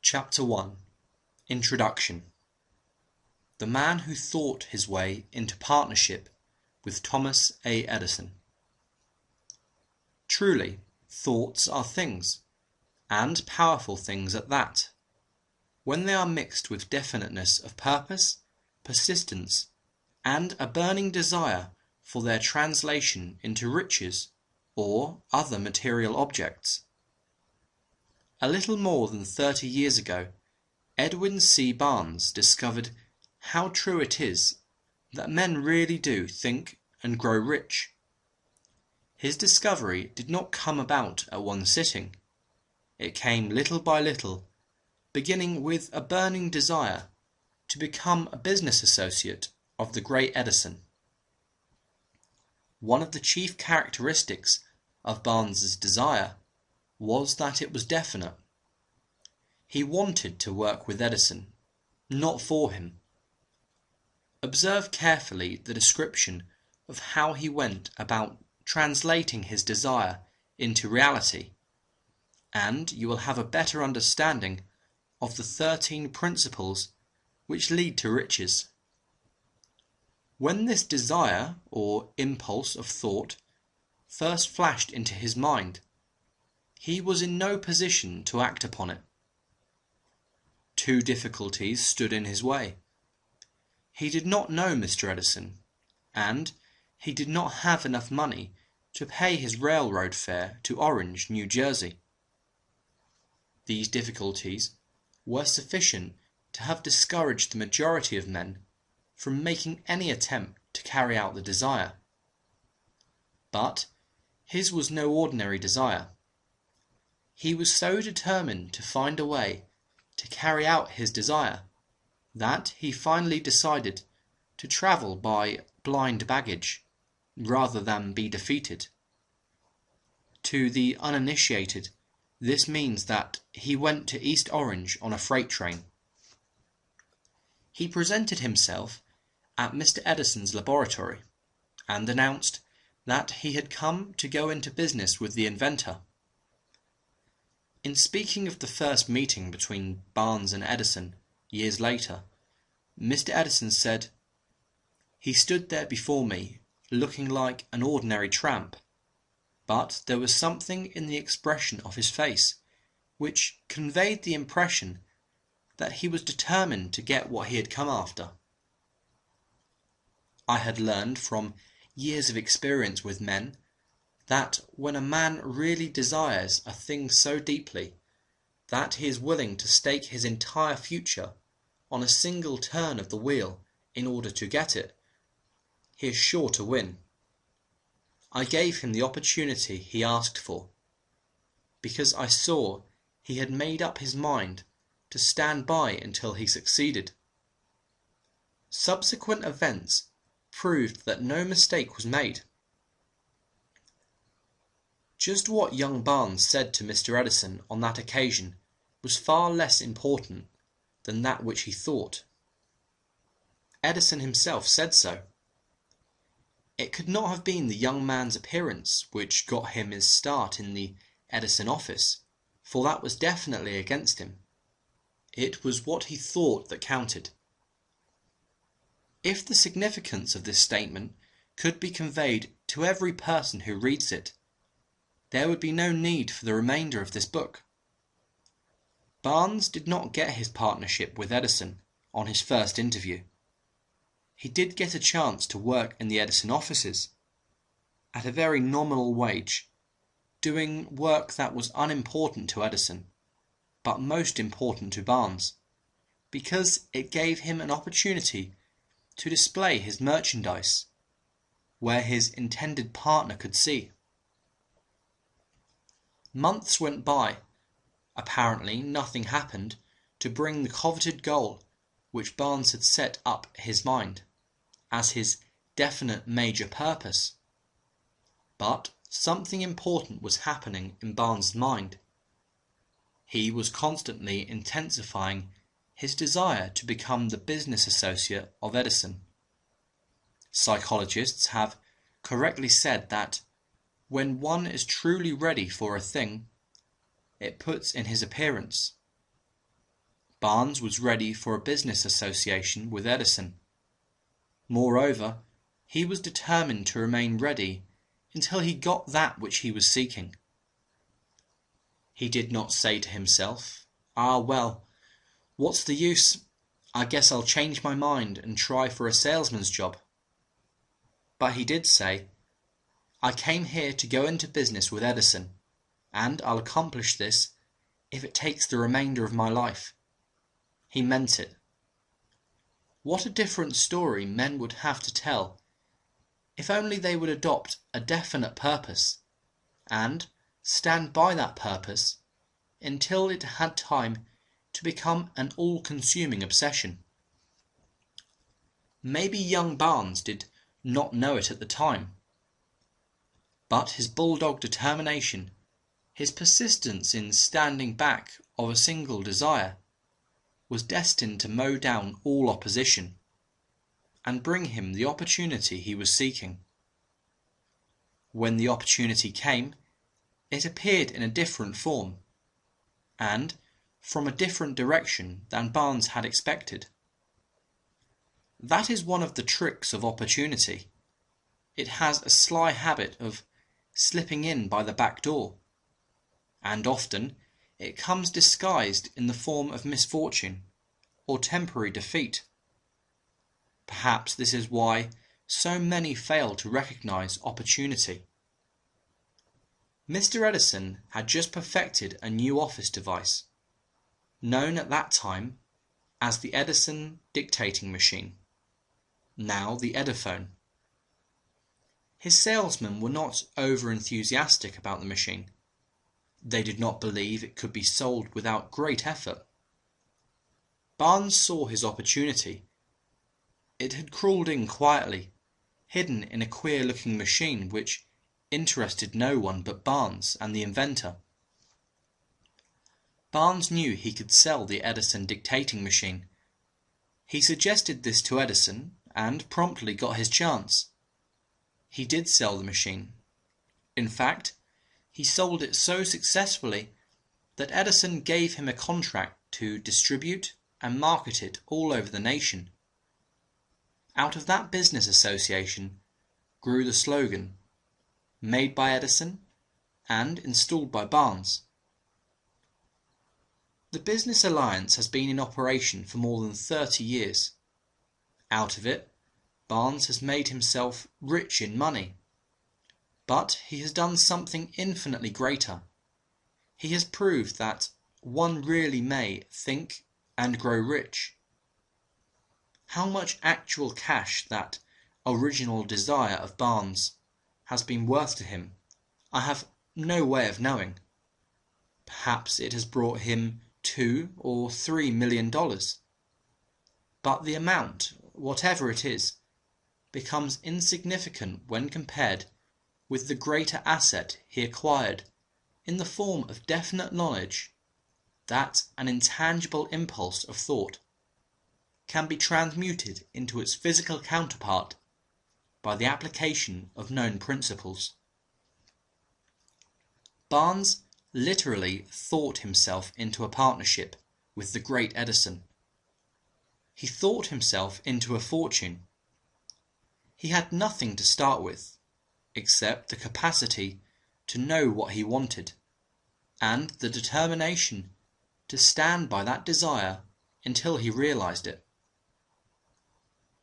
Chapter 1 Introduction. The man who thought his way into partnership with Thomas A. Edison. Truly, thoughts are things, and powerful things at that, when they are mixed with definiteness of purpose, persistence, and a burning desire for their translation into riches or other material objects. A little more than 30 years ago, Edwin C. Barnes discovered how true it is that men really do think and grow rich. His discovery did not come about at one sitting. It came little by little, beginning with a burning desire to become a business associate of the great Edison. One of the chief characteristics of Barnes's desire was that it was definite. He wanted to work with Edison, not for him. Observe carefully the description of how he went about translating his desire into reality, and you will have a better understanding of the 13 principles which lead to riches. When this desire, or impulse of thought, first flashed into his mind, he was in no position to act upon it. Two difficulties stood in his way. He did not know Mr. Edison, and he did not have enough money to pay his railroad fare to Orange, New Jersey. These difficulties were sufficient to have discouraged the majority of men from making any attempt to carry out the desire. But his was no ordinary desire. He was so determined to find a way to carry out his desire that he finally decided to travel by blind baggage rather than be defeated. To the uninitiated, this means that he went to East Orange on a freight train. He presented himself at Mr. Edison's laboratory and announced that he had come to go into business with the inventor. In speaking of the first meeting between Barnes and Edison years later, Mr. Edison said, "He stood there before me looking like an ordinary tramp, but there was something in the expression of his face which conveyed the impression that he was determined to get what he had come after." I had learned from years of experience with men that when a man really desires a thing so deeply that he is willing to stake his entire future on a single turn of the wheel in order to get it, he is sure to win. I gave him the opportunity he asked for, because I saw he had made up his mind to stand by until he succeeded. Subsequent events proved that no mistake was made. Just what young Barnes said to Mr. Edison on that occasion was far less important than that which he thought. Edison himself said so. It could not have been the young man's appearance which got him his start in the Edison office, for that was definitely against him. It was what he thought that counted. If the significance of this statement could be conveyed to every person who reads it, there would be no need for the remainder of this book. Barnes did not get his partnership with Edison on his first interview. He did get a chance to work in the Edison offices, at a very nominal wage, doing work that was unimportant to Edison, but most important to Barnes, because it gave him an opportunity to display his merchandise, where his intended partner could see. Months went by. Apparently nothing happened to bring the coveted goal which Barnes had set up his mind as his definite major purpose. But something important was happening in Barnes' mind. He was constantly intensifying his desire to become the business associate of Edison. Psychologists have correctly said that when one is truly ready for a thing, it puts in his appearance. Barnes was ready for a business association with Edison. Moreover, he was determined to remain ready until he got that which he was seeking. He did not say to himself, "Ah, well, what's the use? I guess I'll change my mind and try for a salesman's job." But he did say, "I came here to go into business with Edison, and I'll accomplish this if it takes the remainder of my life." He meant it. What a different story men would have to tell if only they would adopt a definite purpose and stand by that purpose until it had time to become an all-consuming obsession. Maybe young Barnes did not know it at the time, but his bulldog determination, his persistence in standing back of a single desire, was destined to mow down all opposition and bring him the opportunity he was seeking. When the opportunity came, it appeared in a different form, and from a different direction than Barnes had expected. That is one of the tricks of opportunity. It has a sly habit of slipping in by the back door, and often it comes disguised in the form of misfortune or temporary defeat. Perhaps this is why so many fail to recognize opportunity. Mr. Edison had just perfected a new office device, known at that time as the Edison dictating machine, now the Ediphone. His salesmen were not over-enthusiastic about the machine. They did not believe it could be sold without great effort. Barnes saw his opportunity. It had crawled in quietly, hidden in a queer-looking machine which interested no one but Barnes and the inventor. Barnes knew he could sell the Edison dictating machine. He suggested this to Edison and promptly got his chance. He did sell the machine. In fact, he sold it so successfully that Edison gave him a contract to distribute and market it all over the nation. Out of that business association grew the slogan, "Made by Edison and installed by Barnes." The business alliance has been in operation for more than 30 years. Out of it, Barnes has made himself rich in money. But he has done something infinitely greater. He has proved that one really may think and grow rich. How much actual cash that original desire of Barnes has been worth to him, I have no way of knowing. Perhaps it has brought him $2 or $3 million. But the amount, whatever it is, becomes insignificant when compared with the greater asset he acquired in the form of definite knowledge that an intangible impulse of thought can be transmuted into its physical counterpart by the application of known principles. Barnes literally thought himself into a partnership with the great Edison. He thought himself into a fortune. He had nothing to start with, except the capacity to know what he wanted, and the determination to stand by that desire until he realized it.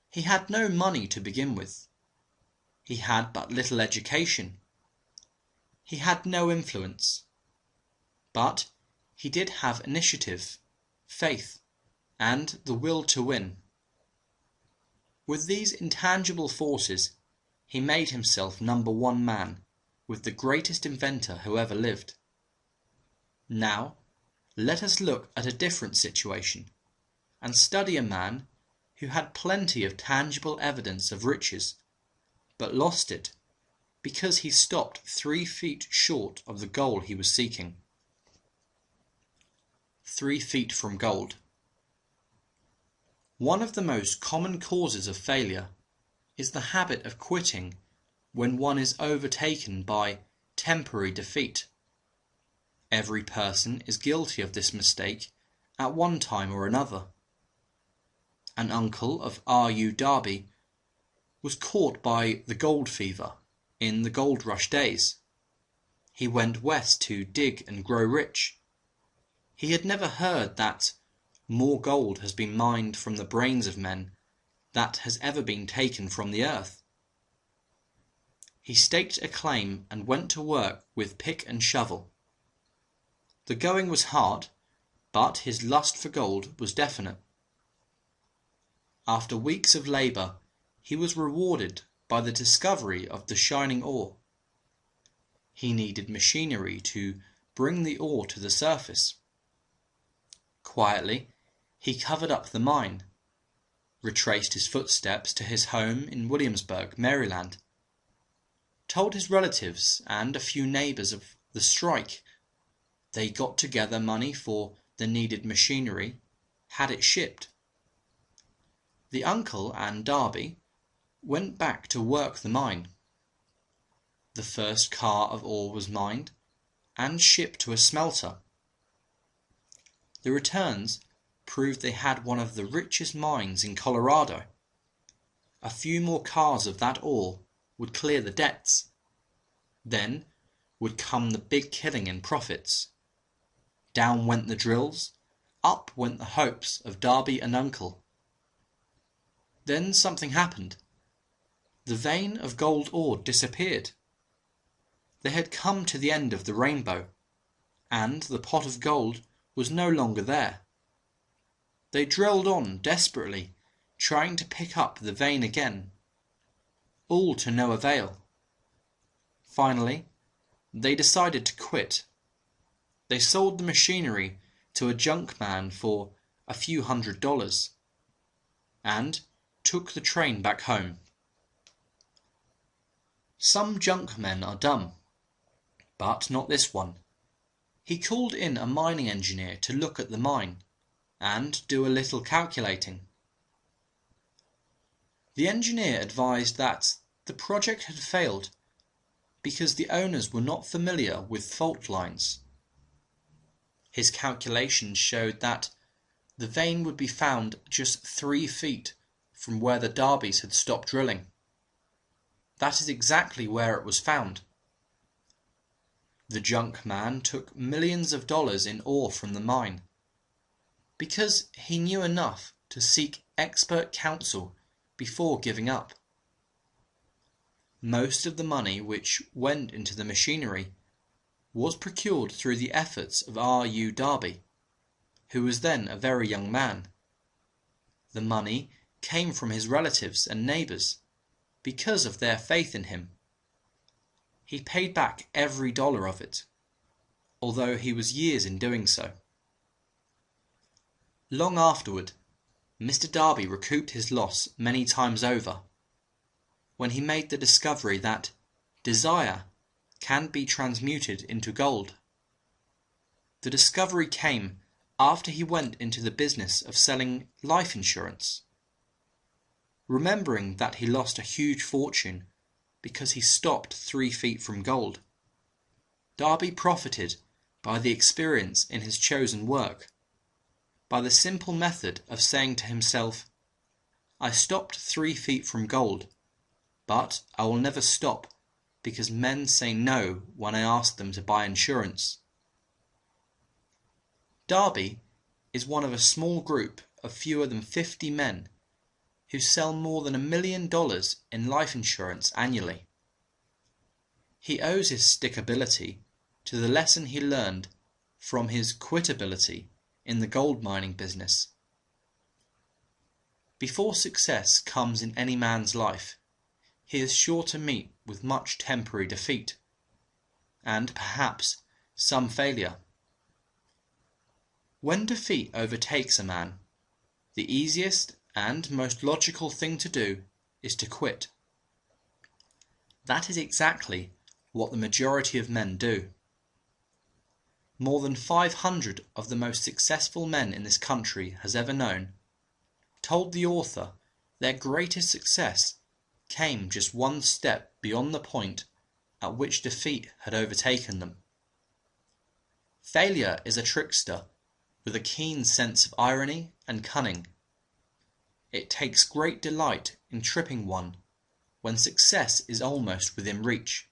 He had no money to begin with. He had but little education. He had no influence. But he did have initiative, faith, and the will to win. With these intangible forces, he made himself number one man with the greatest inventor who ever lived. Now, let us look at a different situation and study a man who had plenty of tangible evidence of riches, but lost it because he stopped 3 feet short of the goal he was seeking. 3 feet from gold. One of the most common causes of failure is the habit of quitting when one is overtaken by temporary defeat. Every person is guilty of this mistake at one time or another. An uncle of R.U. Darby was caught by the gold fever in the gold rush days. He went west to dig and grow rich. He had never heard that more gold has been mined from the brains of men than has ever been taken from the earth. He staked a claim and went to work with pick and shovel. The going was hard, but his lust for gold was definite. After weeks of labour, he was rewarded by the discovery of the shining ore. He needed machinery to bring the ore to the surface. Quietly, he covered up the mine, retraced his footsteps to his home in Williamsburg, Maryland, told his relatives and a few neighbours of the strike. They got together money for the needed machinery, had it shipped. The uncle and Darby went back to work the mine. The first car of ore was mined and shipped to a smelter. The returns proved they had one of the richest mines in Colorado. A few more cars of that ore would clear the debts. Then would come the big killing in profits. Down went the drills, up went the hopes of Darby and uncle. Then something happened. The vein of gold ore disappeared. They had come to the end of the rainbow, and the pot of gold was no longer there. They drilled on desperately, trying to pick up the vein again, all to no avail. Finally, they decided to quit. They sold the machinery to a junk man for a few $100s, and took the train back home. Some junk men are dumb, but not this one. He called in a mining engineer to look at the mine and do a little calculating. The engineer advised that the project had failed because the owners were not familiar with fault lines. His calculations showed that the vein would be found just 3 feet from where the Darbys had stopped drilling. That is exactly where it was found. The junk man took millions of dollars in ore from the mine, because he knew enough to seek expert counsel before giving up. Most of the money which went into the machinery was procured through the efforts of R.U. Darby, who was then a very young man. The money came from his relatives and neighbours because of their faith in him. He paid back every dollar of it, although he was years in doing so. Long afterward, Mr. Darby recouped his loss many times over, when he made the discovery that desire can be transmuted into gold. The discovery came after he went into the business of selling life insurance. Remembering that he lost a huge fortune because he stopped 3 feet from gold, Darby profited by the experience in his chosen work, by the simple method of saying to himself, "I stopped 3 feet from gold, but I will never stop because men say no when I ask them to buy insurance." Darby is one of a small group of fewer than 50 men who sell more than $1 million in life insurance annually. He owes his stickability to the lesson he learned from his quitability in the gold mining business. Before success comes in any man's life, he is sure to meet with much temporary defeat, and perhaps some failure. When defeat overtakes a man, the easiest and most logical thing to do is to quit. That is exactly what the majority of men do. More than 500 of the most successful men in this country has ever known told the author their greatest success came just one step beyond the point at which defeat had overtaken them. Failure is a trickster with a keen sense of irony and cunning. It takes great delight in tripping one when success is almost within reach.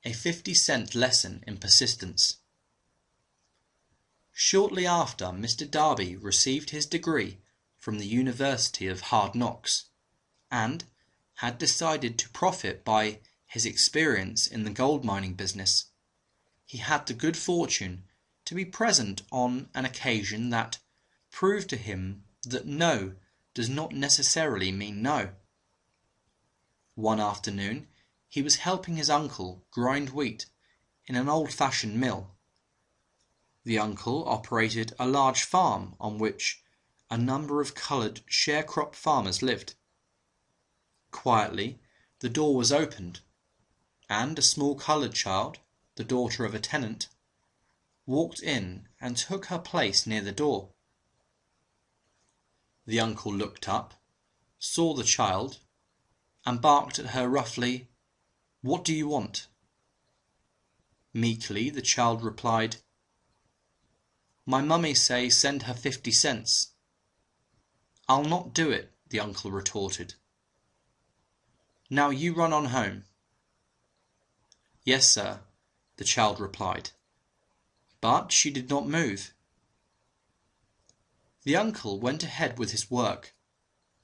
A 50-cent lesson in persistence. Shortly after Mr. Darby received his degree from the University of Hard Knocks, and had decided to profit by his experience in the gold mining business, he had the good fortune to be present on an occasion that proved to him that no does not necessarily mean no. One afternoon he was helping his uncle grind wheat in an old-fashioned mill. The uncle operated a large farm on which a number of coloured sharecrop farmers lived. Quietly the door was opened, and a small coloured child, the daughter of a tenant, walked in and took her place near the door. The uncle looked up, saw the child, and barked at her roughly, "What do you want?" Meekly the child replied, "My mummy say send her 50 cents. "I'll not do it," the uncle retorted. "Now you run on home." "Yes, sir," the child replied, but she did not move. The uncle went ahead with his work,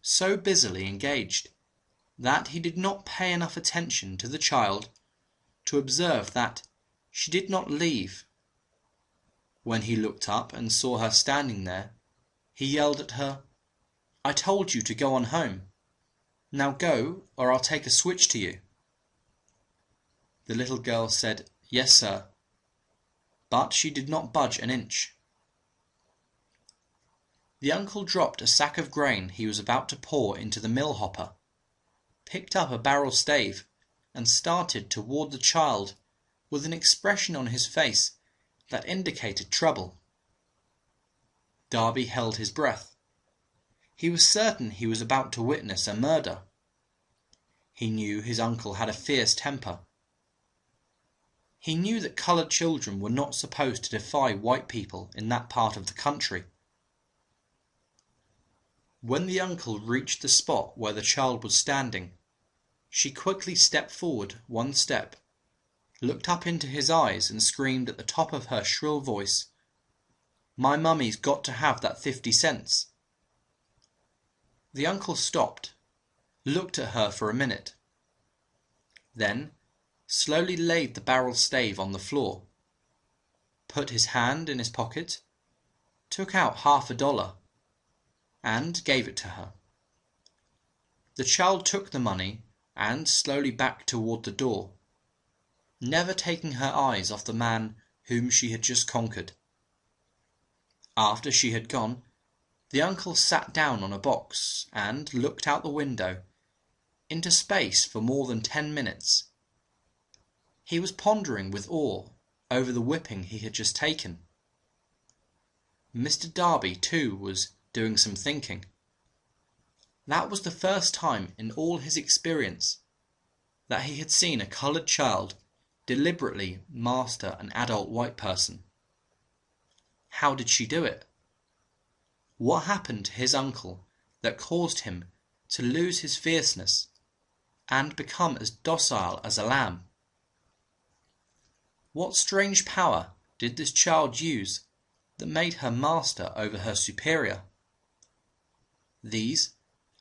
so busily engaged that he did not pay enough attention to the child to observe that she did not leave. When he looked up and saw her standing there, he yelled at her, "I told you to go on home. Now go, or I'll take a switch to you." The little girl said, "Yes, sir," but she did not budge an inch. The uncle dropped a sack of grain he was about to pour into the mill hopper, picked up a barrel stave, and started toward the child with an expression on his face that indicated trouble. Darby held his breath. He was certain he was about to witness a murder. He knew his uncle had a fierce temper. He knew that coloured children were not supposed to defy white people in that part of the country. When the uncle reached the spot where the child was standing, she quickly stepped forward 1 step, looked up into his eyes and screamed at the top of her shrill voice, "My mummy's got to have that 50 cents." The uncle stopped, looked at her for a minute, then slowly laid the barrel stave on the floor, put his hand in his pocket, took out $50, and gave it to her. The child took the money and slowly backed toward the door, never taking her eyes off the man whom she had just conquered. After she had gone, the uncle sat down on a box and looked out the window into space for more than 10 minutes. He was pondering with awe over the whipping he had just taken. Mr. Darby, too, was doing some thinking. That was the first time in all his experience that he had seen a coloured child deliberately master an adult white person. How did she do it? What happened to his uncle that caused him to lose his fierceness and become as docile as a lamb? What strange power did this child use that made her master over her superior? These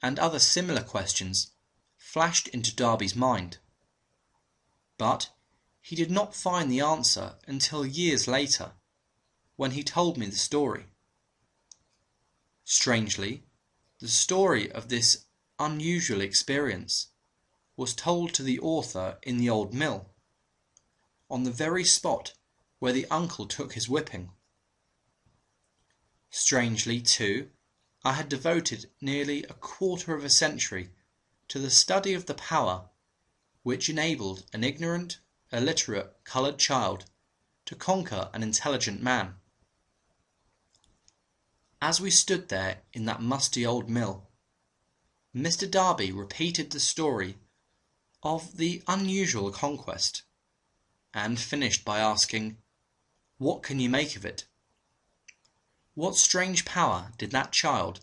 and other similar questions flashed into Darby's mind, but he did not find the answer until years later, when he told me the story. Strangely, the story of this unusual experience was told to the author in the old mill, on the very spot where the uncle took his whipping. Strangely, too, I had devoted nearly a quarter of a century to the study of the power which enabled an ignorant, illiterate coloured child to conquer an intelligent man. As we stood there in that musty old mill, Mr. Darby repeated the story of the unusual conquest, and finished by asking, What can you make of it? What strange power did that child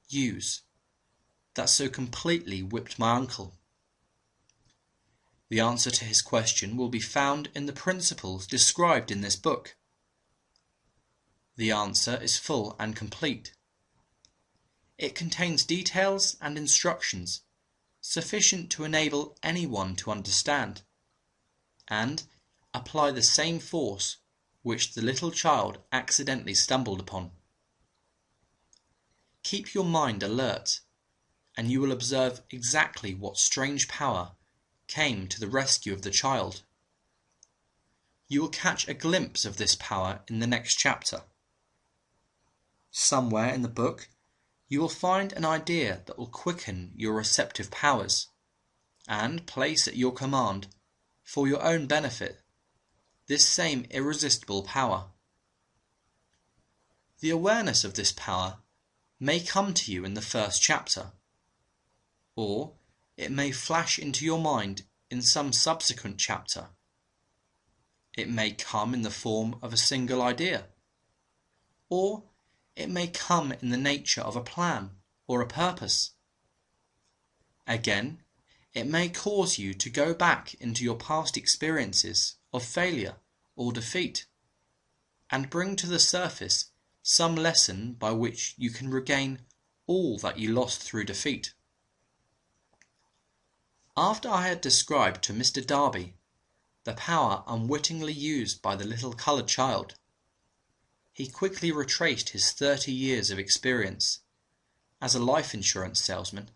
use that so completely whipped my uncle? The answer to his question will be found in the principles described in this book. The answer is full and complete. It contains details and instructions sufficient to enable anyone to understand and apply the same force which the little child accidentally stumbled upon. Keep your mind alert, and you will observe exactly what strange power came to the rescue of the child. You will catch a glimpse of this power in the next chapter. Somewhere in the book, you will find an idea that will quicken your receptive powers and place at your command, for your own benefit, this same irresistible power. The awareness of this power may come to you in the first chapter, or it may flash into your mind in some subsequent chapter. It may come in the form of a single idea, or it may come in the nature of a plan or a purpose. Again, it may cause you to go back into your past experiences of failure or defeat and bring to the surface some lesson by which you can regain all that you lost through defeat. After I had described to Mr. Darby the power unwittingly used by the little coloured child, he quickly retraced his 30 years of experience as a life insurance salesman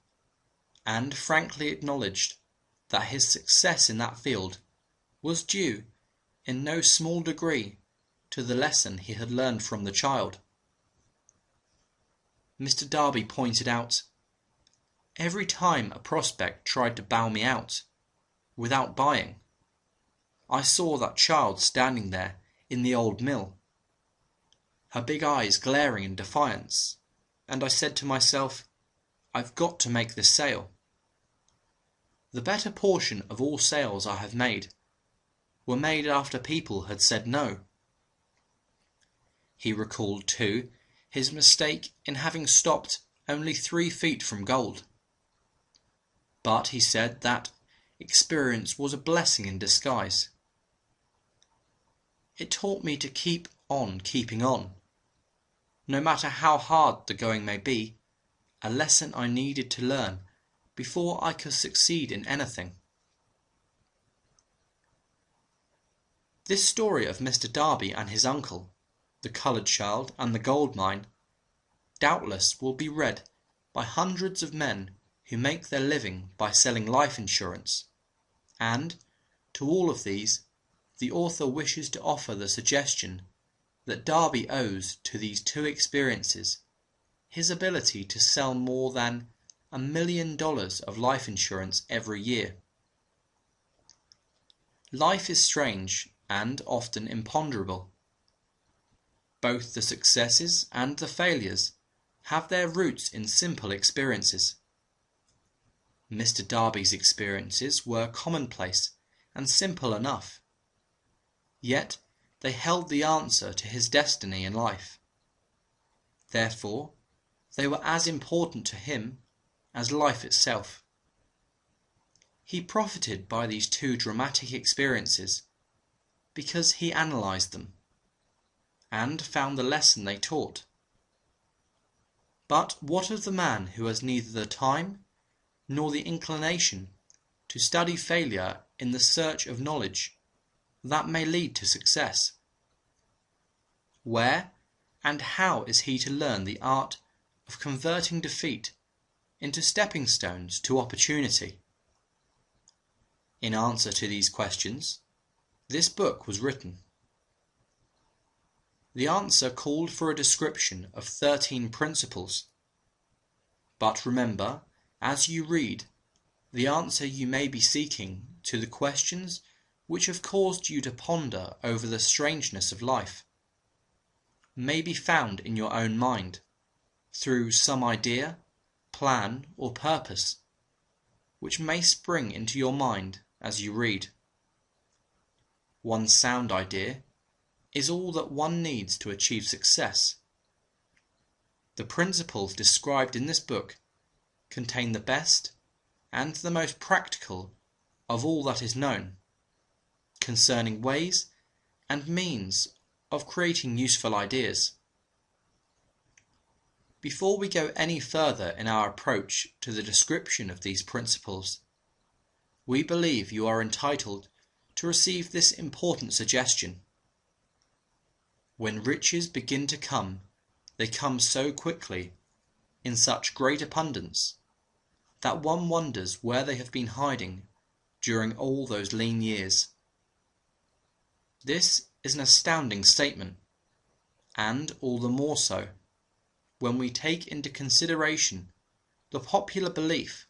and frankly acknowledged that his success in that field was due in no small degree to the lesson he had learned from the child. Mr. Darby pointed out, every time a prospect tried to bow me out without buying, I saw that child standing there in the old mill, her big eyes glaring in defiance, and I said to myself, I've got to make this sale. The better portion of all sales I have made were made after people had said no. He recalled, too, his mistake in having stopped only 3 feet from gold. But he said that experience was a blessing in disguise. It taught me to keep on keeping on. No matter how hard the going may be, a lesson I needed to learn before I could succeed in anything. This story of Mr. Darby and his uncle, the coloured child and the gold mine, doubtless will be read by hundreds of men who make their living by selling life insurance, and to all of these the author wishes to offer the suggestion that Darby owes to these 2 experiences his ability to sell more than $1 million of life insurance every year. Life is strange and often imponderable. Both the successes and the failures have their roots in simple experiences. Mr. Darby's experiences were commonplace and simple enough, yet they held the answer to his destiny in life. Therefore, they were as important to him as life itself. He profited by these 2 dramatic experiences because he analysed them and found the lesson they taught. But what of the man who has neither the time nor the inclination to study failure in the search of knowledge that may lead to success? Where and how is he to learn the art of converting defeat into stepping stones to opportunity? In answer to these questions, this book was written. The answer called for a description of 13 principles. But remember, as you read, the answer you may be seeking to the questions which have caused you to ponder over the strangeness of life may be found in your own mind, through some idea, plan, or purpose, which may spring into your mind as you read. One sound idea is all that one needs to achieve success. The principles described in this book contain the best and the most practical of all that is known concerning ways and means of creating useful ideas. Before we go any further in our approach to the description of these principles, we believe you are entitled to receive this important suggestion. When riches begin to come, they come so quickly, in such great abundance, that one wonders where they have been hiding during all those lean years. This is an astounding statement, and all the more so when we take into consideration the popular belief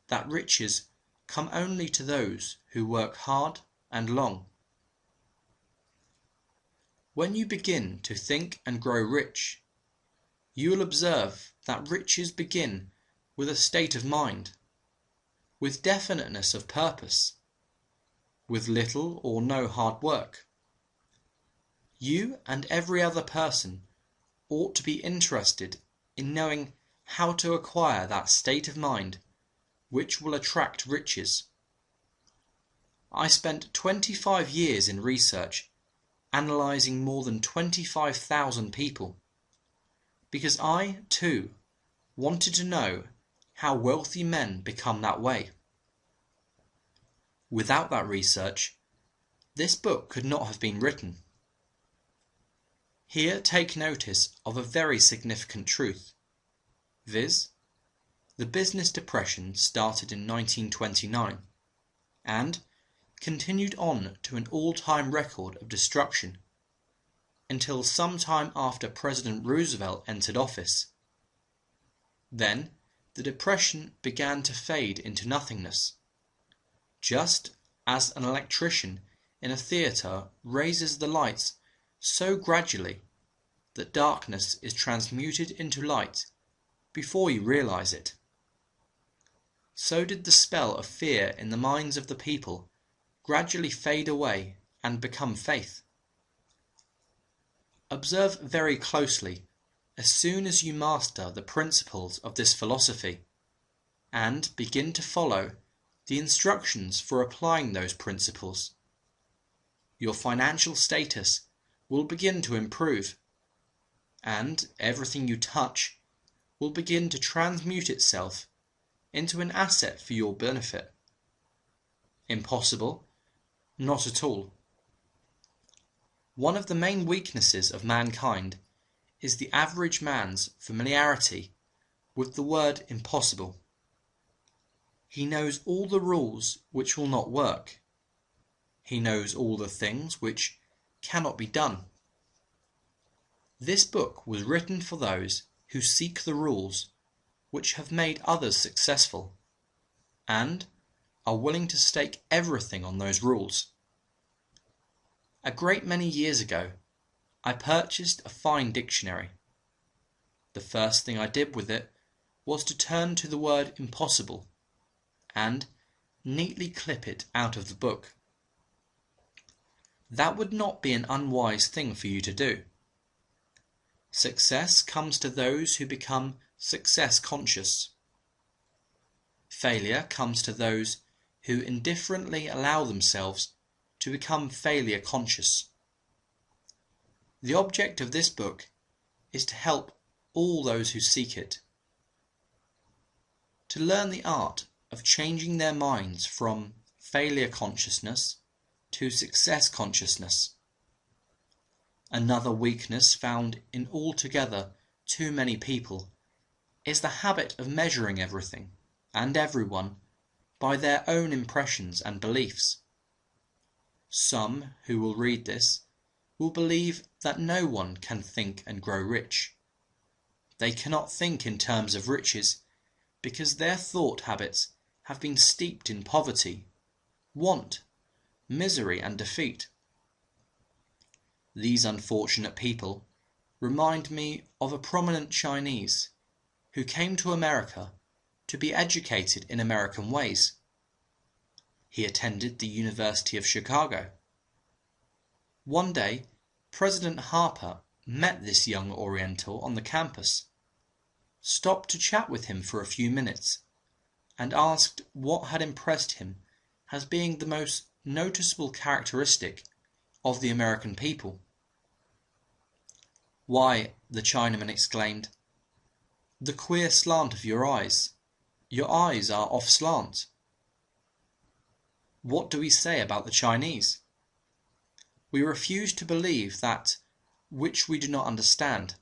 that riches come only to those who work hard and long. When you begin to think and grow rich, you will observe that riches begin with a state of mind, with definiteness of purpose, with little or no hard work. You and every other person ought to be interested in knowing how to acquire that state of mind which will attract riches. I spent 25 years in research analysing more than 25,000 people, because I, too, wanted to know how wealthy men become that way. Without that research, this book could not have been written. Here take notice of a very significant truth, viz., the business depression started in 1929 and continued on to an all-time record of destruction until some time after President Roosevelt entered office. Then the depression began to fade into nothingness, just as an electrician in a theatre raises the lights so gradually that darkness is transmuted into light before you realize it. So did the spell of fear in the minds of the people gradually fade away and become faith. Observe very closely as soon as you master the principles of this philosophy and begin to follow the instructions for applying those principles. Your financial status will begin to improve, and everything you touch will begin to transmute itself into an asset for your benefit. Impossible? Not at all. One of the main weaknesses of mankind is the average man's familiarity with the word impossible. He knows all the rules which will not work. He knows all the things which cannot be done. This book was written for those who seek the rules which have made others successful, and are willing to stake everything on those rules. A great many years ago, I purchased a fine dictionary. The first thing I did with it was to turn to the word impossible and neatly clip it out of the book. That would not be an unwise thing for you to do. Success comes to those who become success conscious. Failure comes to those who indifferently allow themselves to become failure conscious. The object of this book is to help all those who seek it to learn the art of changing their minds from failure consciousness to success consciousness. Another weakness found in altogether too many people is the habit of measuring everything and everyone by their own impressions and beliefs. Some who will read this will believe that no one can think and grow rich. They cannot think in terms of riches because their thought habits have been steeped in poverty, want, misery and defeat. These unfortunate people remind me of a prominent Chinese who came to America to be educated in American ways. He attended the University of Chicago. One day President Harper met this young Oriental on the campus, stopped to chat with him for a few minutes, and asked what had impressed him as being the most noticeable characteristic of the American people. "Why," the Chinaman exclaimed, "the queer slant of your eyes. Your eyes are off slant." What do we say about the Chinese? We refuse to believe that which we do not understand.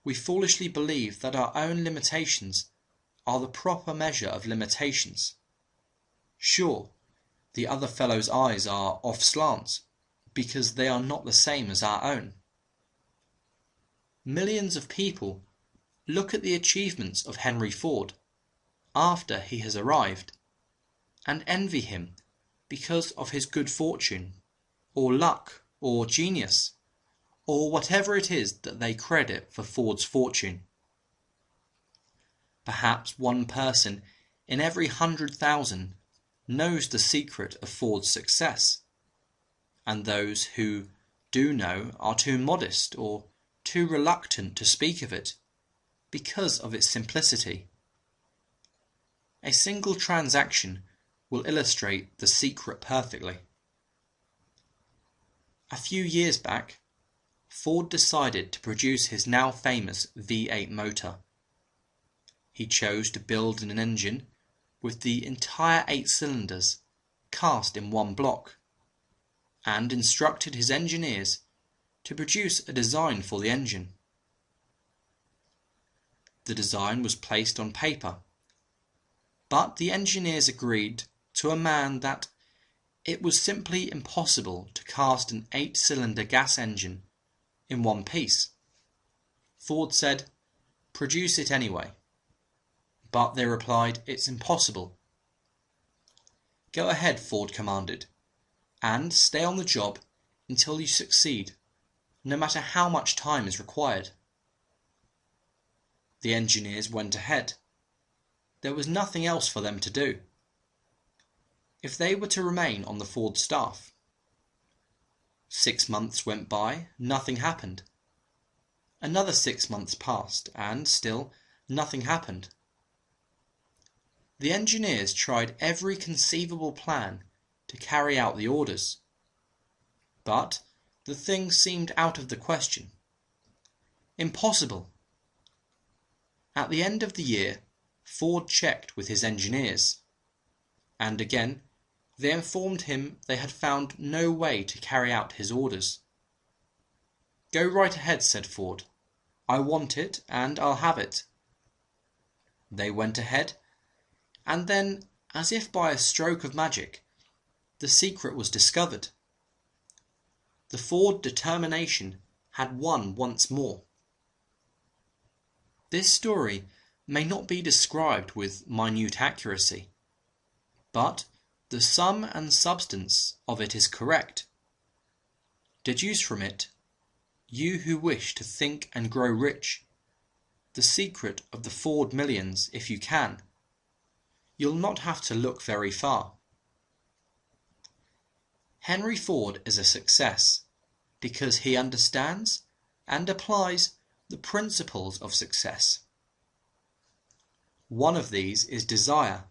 We foolishly believe that our own limitations are the proper measure of limitations. Sure, the other fellow's eyes are off slant because they are not the same as our own. Millions of people look at the achievements of Henry Ford after he has arrived and envy him because of his good fortune, or luck, or genius, or whatever it is that they credit for Ford's fortune. Perhaps one person in every 100,000 knows the secret of Ford's success, and those who do know are too modest or too reluctant to speak of it because of its simplicity. A single transaction will illustrate the secret perfectly. A few years back, Ford decided to produce his now famous V8 motor. He chose to build an engine with the entire 8 cylinders cast in one block, and instructed his engineers to produce a design for the engine. The design was placed on paper, but the engineers agreed to a man that it was simply impossible to cast an 8-cylinder gas engine in one piece. Ford said, "Produce it anyway." But they replied, "It's impossible." "Go ahead," Ford commanded, "and stay on the job until you succeed, no matter how much time is required." The engineers went ahead. There was nothing else for them to do. If they were to remain on the Ford staff. 6 months went by, nothing happened. Another 6 months passed, and still nothing happened. The engineers tried every conceivable plan to carry out the orders, but the thing seemed out of the question. Impossible! At the end of the year, Ford checked with his engineers, and again they informed him they had found no way to carry out his orders. "Go right ahead," said Ford. "I want it, and I'll have it." They went ahead, and then, as if by a stroke of magic, the secret was discovered. The Ford determination had won once more. This story may not be described with minute accuracy, but the sum and substance of it is correct. Deduce from it, you who wish to think and grow rich, the secret of the Ford millions if you can. You'll not have to look very far. Henry Ford is a success because he understands and applies the principles of success. One of these is desire,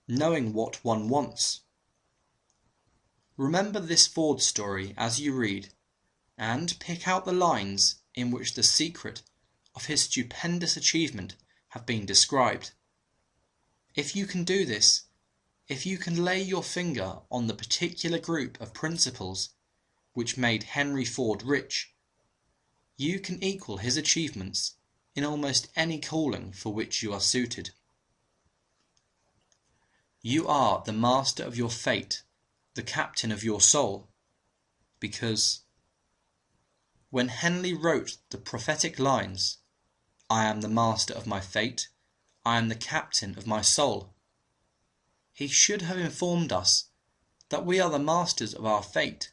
knowing what one wants. Remember this Ford story as you read, and pick out the lines in which the secret of his stupendous achievement have been described. If you can do this, if you can lay your finger on the particular group of principles which made Henry Ford rich, you can equal his achievements in almost any calling for which you are suited. You are the master of your fate, the captain of your soul, because when Henley wrote the prophetic lines, "I am the master of my fate, I am the captain of my soul," he should have informed us that we are the masters of our fate,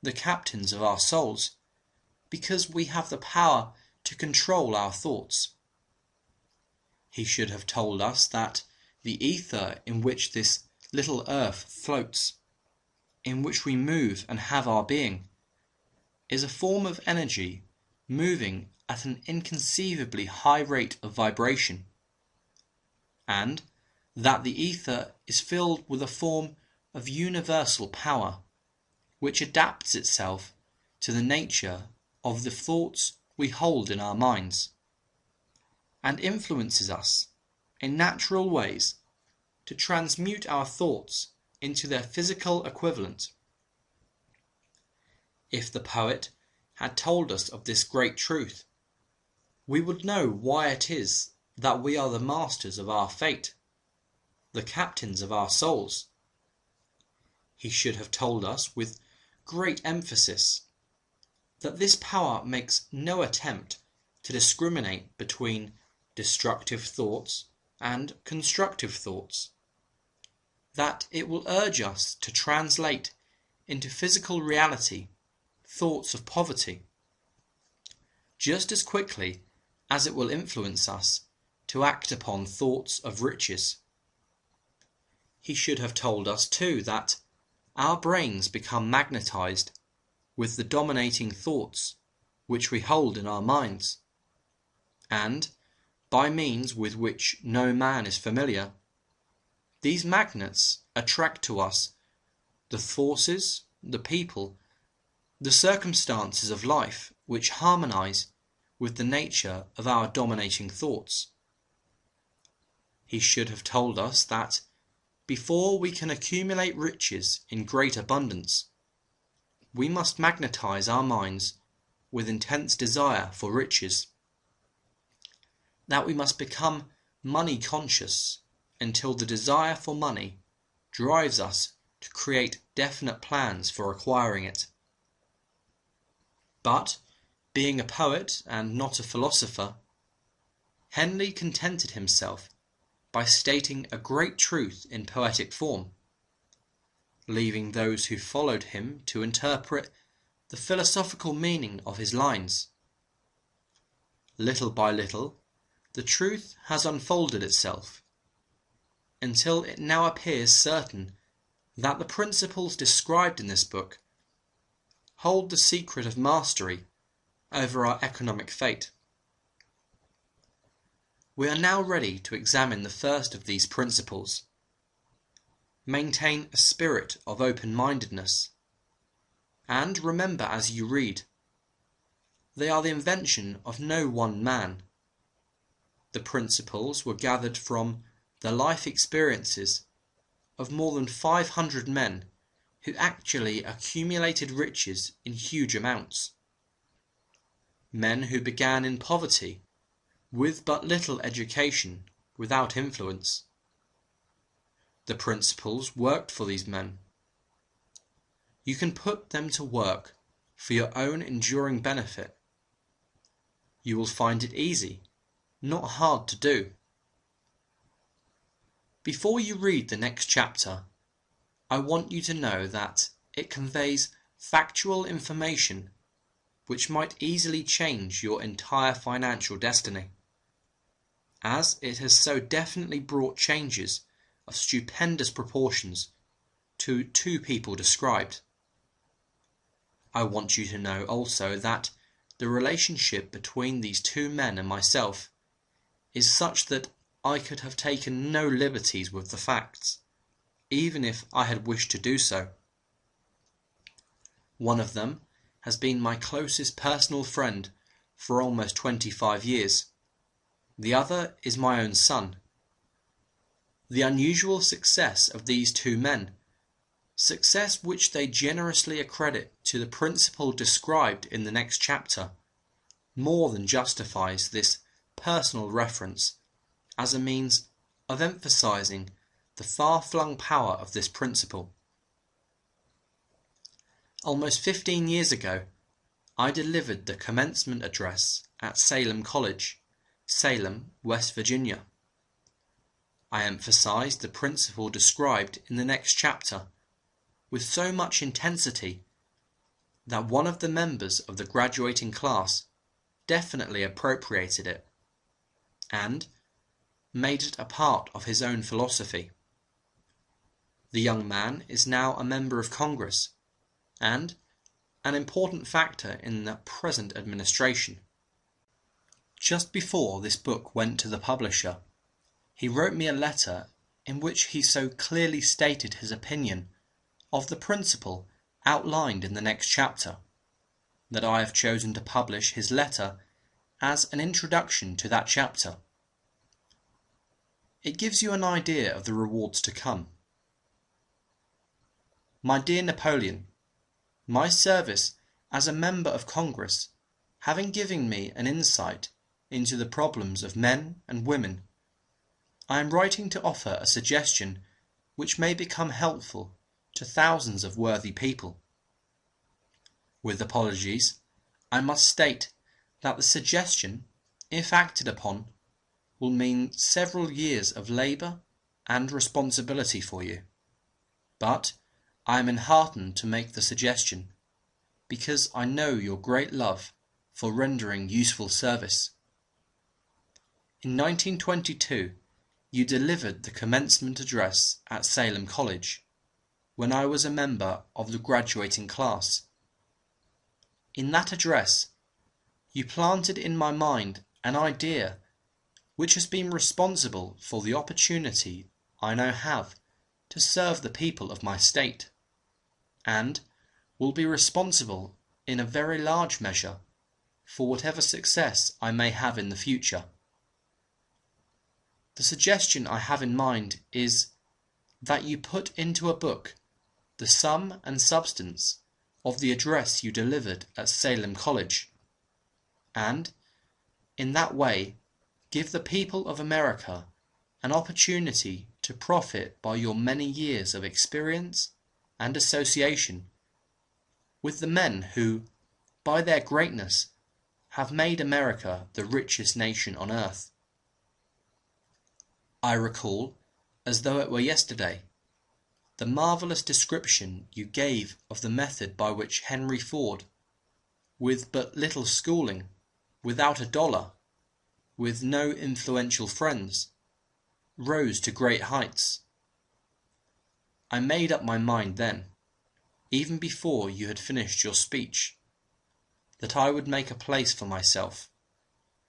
the captains of our souls, because we have the power to control our thoughts. He should have told us that the ether in which this little earth floats, in which we move and have our being, is a form of energy moving at an inconceivably high rate of vibration, and that the ether is filled with a form of universal power which adapts itself to the nature of the thoughts we hold in our minds, and influences us in natural ways to transmute our thoughts into their physical equivalent. If the poet had told us of this great truth, we would know why it is that we are the masters of our fate, the captains of our souls. He should have told us with great emphasis that this power makes no attempt to discriminate between destructive thoughts and constructive thoughts, that it will urge us to translate into physical reality thoughts of poverty, just as quickly as it will influence us to act upon thoughts of riches. He should have told us too that our brains become magnetized with the dominating thoughts which we hold in our minds, and, by means with which no man is familiar, these magnets attract to us the forces, the people, the circumstances of life which harmonize with the nature of our dominating thoughts. He should have told us that before we can accumulate riches in great abundance, we must magnetize our minds with intense desire for riches, that we must become money conscious until the desire for money drives us to create definite plans for acquiring it. But, being a poet and not a philosopher, Henley contented himself by stating a great truth in poetic form, leaving those who followed him to interpret the philosophical meaning of his lines. Little by little, the truth has unfolded itself, until it now appears certain that the principles described in this book hold the secret of mastery over our economic fate. We are now ready to examine the first of these principles. Maintain a spirit of open-mindedness, and remember as you read, they are the invention of no one man. The principles were gathered from the life experiences of more than 500 men who actually accumulated riches in huge amounts. Men who began in poverty, with but little education, without influence. The principles worked for these men. You can put them to work for your own enduring benefit. You will find it easy, not hard to do. Before you read the next chapter, I want you to know that it conveys factual information which might easily change your entire financial destiny, as it has so definitely brought changes of stupendous proportions to two people described. I want you to know also that the relationship between these two men and myself is such that I could have taken no liberties with the facts, even if I had wished to do so. One of them has been my closest personal friend for almost 25 years. The other is my own son. The unusual success of these two men, success which they generously accredit to the principle described in the next chapter, more than justifies this personal reference as a means of emphasizing the far-flung power of this principle. Almost 15 years ago, I delivered the commencement address at Salem College, Salem, West Virginia. I emphasized the principle described in the next chapter with so much intensity that one of the members of the graduating class definitely appropriated it and made it a part of his own philosophy. The young man is now a member of Congress, and, an important factor in the present administration. Just before this book went to the publisher, he wrote me a letter in which he so clearly stated his opinion of the principle outlined in the next chapter, that I have chosen to publish his letter as an introduction to that chapter. It gives you an idea of the rewards to come. My dear Napoleon, my service as a member of Congress having given me an insight into the problems of men and women, I am writing to offer a suggestion which may become helpful to thousands of worthy people. With apologies, I must state that the suggestion, if acted upon, will mean several years of labour and responsibility for you. But I am enheartened to make the suggestion, because I know your great love for rendering useful service. In 1922, you delivered the commencement address at Salem College, when I was a member of the graduating class. In that address, you planted in my mind an idea which has been responsible for the opportunity I now have to serve the people of my state, and will be responsible in a very large measure for whatever success I may have in the future. The suggestion I have in mind is that you put into a book the sum and substance of the address you delivered at Salem College, and, in that way, give the people of America an opportunity to profit by your many years of experience and association with the men who, by their greatness, have made America the richest nation on earth. I recall, as though it were yesterday, the marvellous description you gave of the method by which Henry Ford, with but little schooling, without a dollar, with no influential friends, rose to great heights. I made up my mind then, even before you had finished your speech, that I would make a place for myself,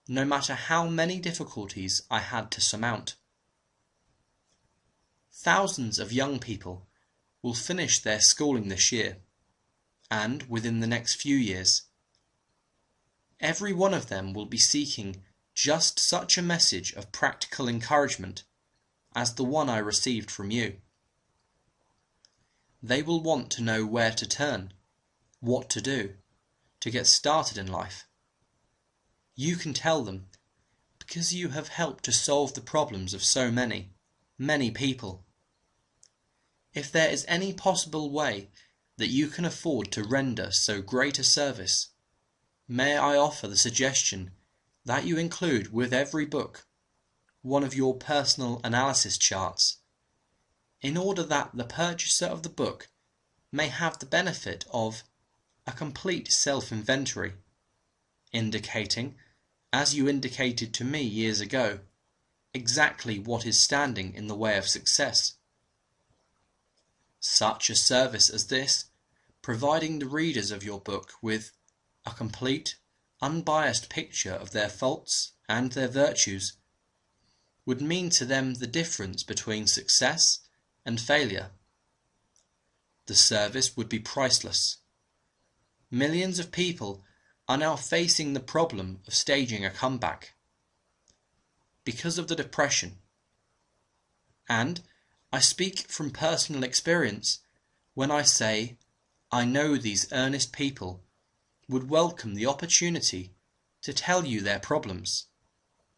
no matter how many difficulties I had to surmount. Thousands of young people will finish their schooling this year, and within the next few years. Every one of them will be seeking just such a message of practical encouragement as the one I received from you. They will want to know where to turn, what to do, to get started in life. You can tell them, because you have helped to solve the problems of so many, many people. If there is any possible way that you can afford to render so great a service, may I offer the suggestion that you include with every book one of your personal analysis charts, in order that the purchaser of the book may have the benefit of a complete self-inventory, indicating, as you indicated to me years ago, exactly what is standing in the way of success. Such a service as this, providing the readers of your book with a complete, unbiased picture of their faults and their virtues, would mean to them the difference between success and failure. The service would be priceless. Millions of people are now facing the problem of staging a comeback because of the depression. And I speak from personal experience when I say I know these earnest people would welcome the opportunity to tell you their problems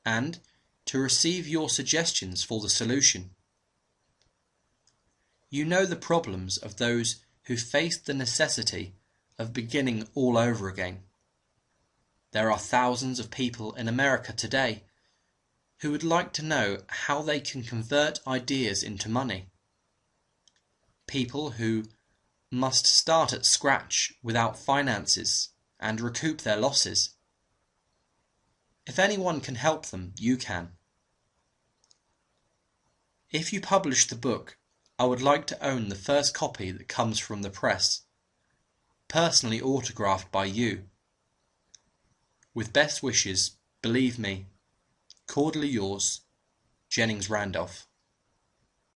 and to receive your suggestions for the solution. You know the problems of those who face the necessity of beginning all over again. There are thousands of people in America today who would like to know how they can convert ideas into money. People who must start at scratch without finances and recoup their losses. If anyone can help them, you can. If you publish the book, I would like to own the first copy that comes from the press. personally autographed by you. With best wishes, believe me, cordially yours, Jennings Randolph.